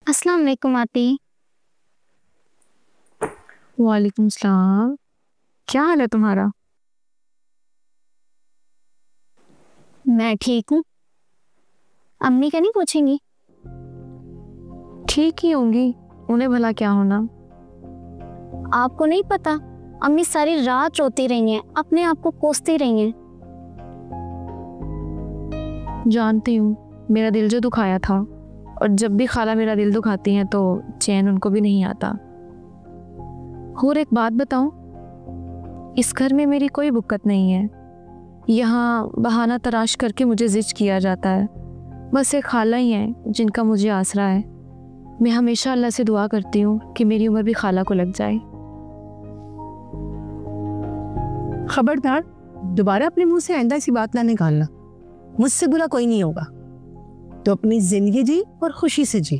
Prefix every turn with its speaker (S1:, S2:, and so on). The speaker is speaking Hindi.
S1: अस्सलाम वालेकुम आती।
S2: वालेकुम सलाम। क्या हाल है तुम्हारा?
S1: मैं ठीक हूँ। अम्मी का नहीं पूछेंगी?
S2: ठीक ही होंगी, उन्हें भला क्या होना।
S1: आपको नहीं पता, अम्मी सारी रात रोती रही हैं, अपने आप को कोसती रही हैं।
S2: जानती हूँ, मेरा दिल जो दुखाया था, और जब भी खाला मेरा दिल दुखाती हैं तो चैन उनको भी नहीं आता। और एक बात बताऊं, इस घर में मेरी कोई बुक्कत नहीं है। यहाँ बहाना तराश करके मुझे जिद किया जाता है। बस एक खाला ही है जिनका मुझे आसरा है। मैं हमेशा अल्लाह से दुआ करती हूँ कि मेरी उम्र भी खाला को लग जाए।
S3: खबरदार, दोबारा अपने मुंह से आइंदा ऐसी बात ना निकालना। मुझसे बुरा कोई नहीं होगा, तो अपनी जिंदगी जी और खुशी से जी।